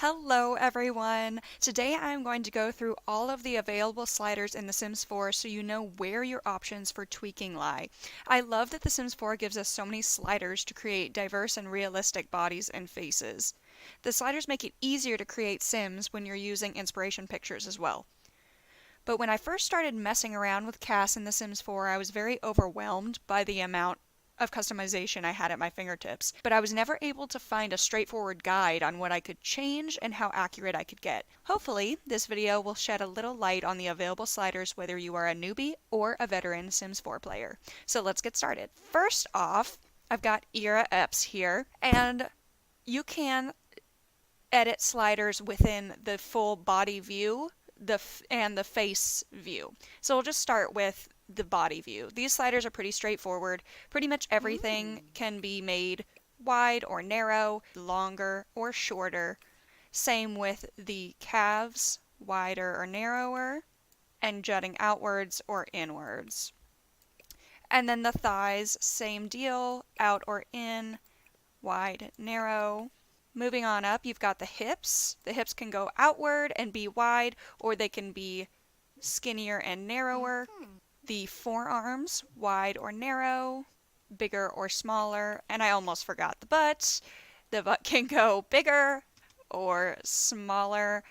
Hello everyone! Today I'm going to go through all of the available sliders in The Sims 4 so you know where your options for tweaking lie. I love that The Sims 4 gives us so many sliders to create diverse and realistic bodies and faces. The sliders make it easier to create Sims when you're using inspiration pictures as well. But when I first started messing around with CAS in The Sims 4, I was very overwhelmed by the amount of customization I had at my fingertips, but I was never able to find a straightforward guide on what I could change and how accurate I could get. Hopefully, this video will shed a little light on the available sliders whether you are a newbie or a veteran Sims 4 player. So let's get started. First off, I've got era EPs here, and you can edit sliders within the full body view and the face view. So we'll just start with the body view. These sliders are pretty straightforward. Pretty much everything can be made wide or narrow, longer or shorter. Same with the calves, wider or narrower, and jutting outwards or inwards. And then the thighs, same deal, out or in, wide, narrow. Moving on up, you've got the hips. The hips can go outward and be wide, or they can be skinnier and narrower. The forearms, wide or narrow, bigger or smaller. And I almost forgot the butt. The butt can go bigger or smaller.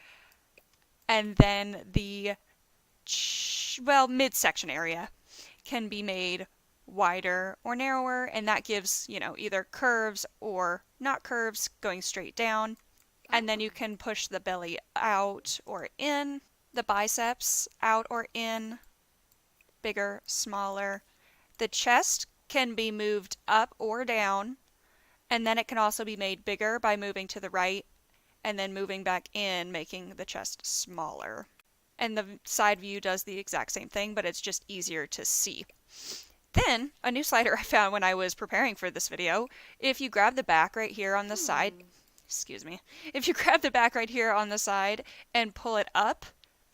And then the, midsection area can be made wider or narrower, and that gives, either curves or not curves going straight down. And then you can push the belly out or in, the biceps out or in, bigger, smaller. The chest can be moved up or down, and then it can also be made bigger by moving to the right and then moving back in, making the chest smaller. And the side view does the exact same thing, but it's just easier to see. Then, a new slider I found when I was preparing for this video, if you grab the back right here on the side, if you grab the back right here on the side and pull it up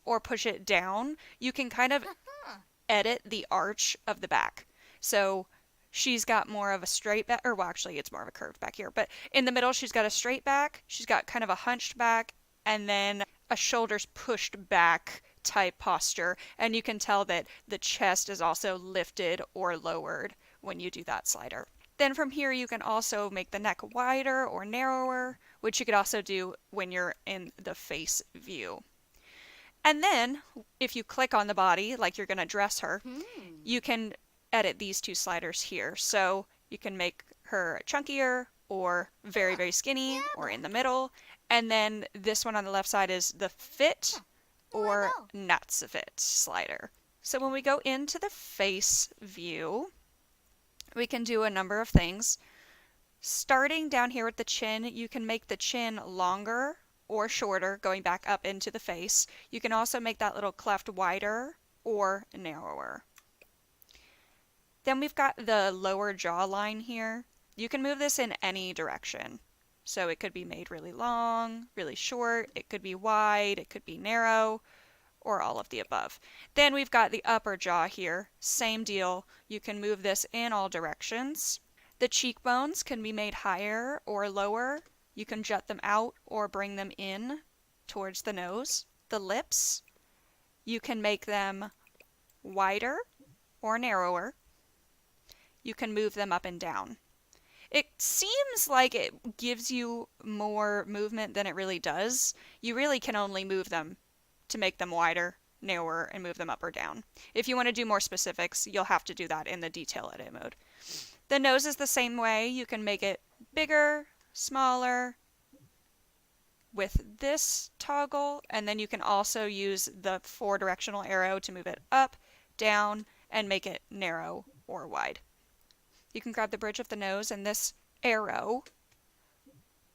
or push it down, you can kind of edit the arch of the back. So she's got more of a straight back, or actually it's more of a curved back here, but in the middle she's got a straight back, she's got kind of a hunched back, and then a shoulders pushed back type posture, and you can tell that the chest is also lifted or lowered when you do that slider. Then from here you can also make the neck wider or narrower, which you could also do when you're in the face view. And then if you click on the body like you're going to dress her, you can edit these two sliders here. So you can make her chunkier or very, very skinny or in the middle. And then this one on the left side is the fit or not so fit slider. So when we go into the face view, we can do a number of things. Starting down here with the chin, you can make the chin longer or shorter, going back up into the face. You can also make that little cleft wider or narrower. Then we've got the lower jawline here. You can move this in any direction. So it could be made really long, really short, it could be wide, it could be narrow, or all of the above. Then we've got the upper jaw here. Same deal. You can move this in all directions. The cheekbones can be made higher or lower. You can jut them out or bring them in towards the nose. The lips, you can make them wider or narrower. You can move them up and down. It seems like it gives you more movement than it really does. You really can only move them to make them wider, narrower, and move them up or down. If you want to do more specifics, you'll have to do that in the detail edit mode. The nose is the same way. You can make it bigger, smaller with this toggle, and then you can also use the 4-directional arrow to move it up, down, and make it narrow or wide. You can grab the bridge of the nose, and this arrow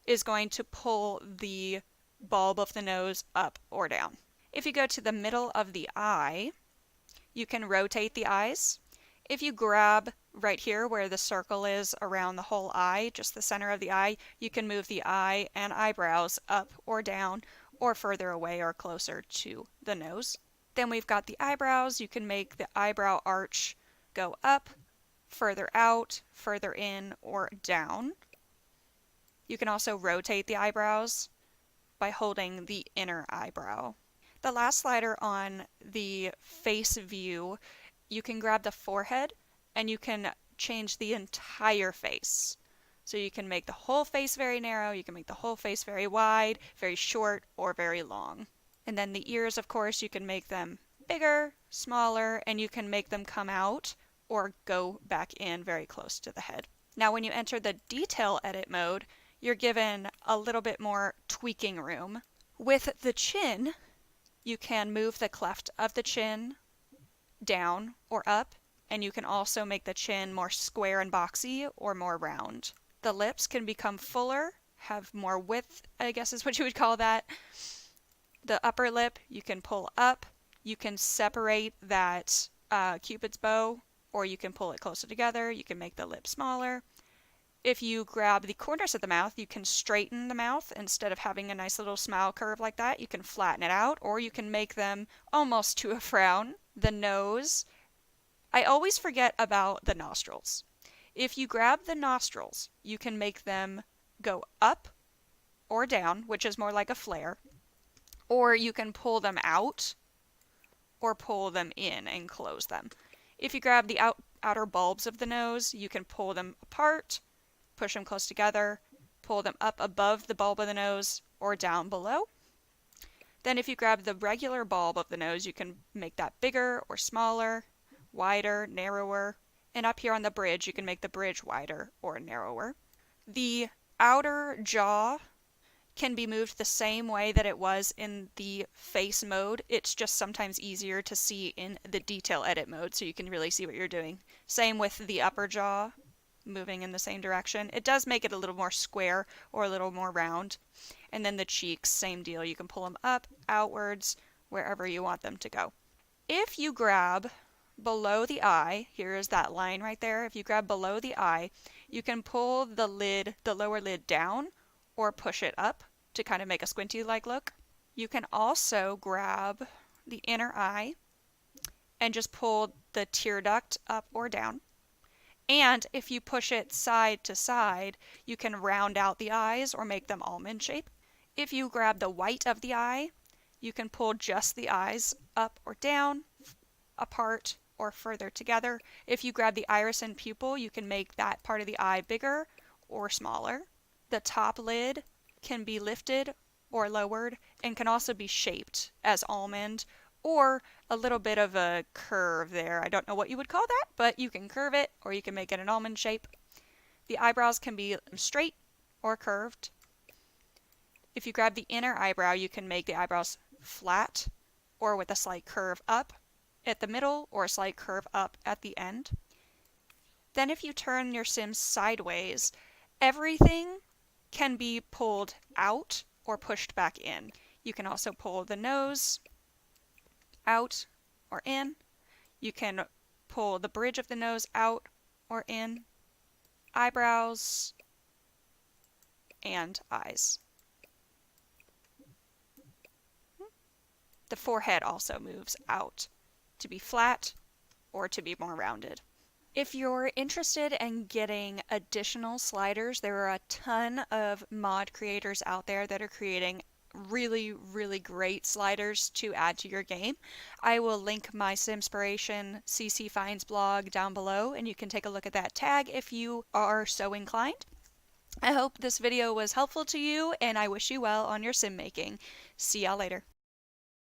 is going to pull the bulb of the nose up or down. If you go to the middle of the eye, you can rotate the eyes. If you grab right here where the circle is around the whole eye, just the center of the eye, you can move the eye and eyebrows up or down or further away or closer to the nose. Then we've got the eyebrows. You can make the eyebrow arch go up, further out, further in, or down. You can also rotate the eyebrows by holding the inner eyebrow. The last slider on the face view, you can grab the forehead and you can change the entire face. So you can make the whole face very narrow, you can make the whole face very wide, very short, or very long. And then the ears, of course, you can make them bigger, smaller, and you can make them come out or go back in very close to the head. Now when you enter the detail edit mode, you're given a little bit more tweaking room. With the chin, you can move the cleft of the chin down or up, and you can also make the chin more square and boxy or more round. The lips can become fuller, have more width, I guess is what you would call that. The upper lip you can pull up. You can separate that Cupid's bow, or you can pull it closer together. You can make the lip smaller. If you grab the corners of the mouth, you can straighten the mouth. Instead of having a nice little smile curve like that, you can flatten it out, or you can make them almost to a frown. The nose, I always forget about the nostrils. If you grab the nostrils, you can make them go up or down, which is more like a flare, or you can pull them out or pull them in and close them. If you grab the outer bulbs of the nose, you can pull them apart, push them close together, pull them up above the bulb of the nose or down below. Then if you grab the regular bulb of the nose, you can make that bigger or smaller, wider, narrower. And up here on the bridge, you can make the bridge wider or narrower. The outer jaw can be moved the same way that it was in the face mode. It's just sometimes easier to see in the detail edit mode so you can really see what you're doing. Same with the upper jaw, moving in the same direction. It does make it a little more square or a little more round. And then the cheeks, same deal. You can pull them up, outwards, wherever you want them to go. If you grab below the eye, here is that line right there. If you grab below the eye, you can pull the lid, the lower lid down or push it up to kind of make a squinty-like look. You can also grab the inner eye and just pull the tear duct up or down. And if you push it side to side, you can round out the eyes or make them almond shape. If you grab the white of the eye, you can pull just the eyes up or down, apart, or further together. If you grab the iris and pupil, you can make that part of the eye bigger or smaller. The top lid can be lifted or lowered and can also be shaped as almond or a little bit of a curve there. I don't know what you would call that, but you can curve it or you can make it an almond shape. The eyebrows can be straight or curved. If you grab the inner eyebrow, you can make the eyebrows flat or with a slight curve up at the middle or a slight curve up at the end. Then if you turn your Sim sideways, everything can be pulled out or pushed back in. You can also pull the nose out or in. You can pull the bridge of the nose out or in, eyebrows, and eyes. The forehead also moves out to be flat or to be more rounded. If you're interested in getting additional sliders, there are a ton of mod creators out there that are creating really, really great sliders to add to your game. I will link my Simspiration CC Finds blog down below, and you can take a look at that tag if you are so inclined. I hope this video was helpful to you, and I wish you well on your sim making. See y'all later.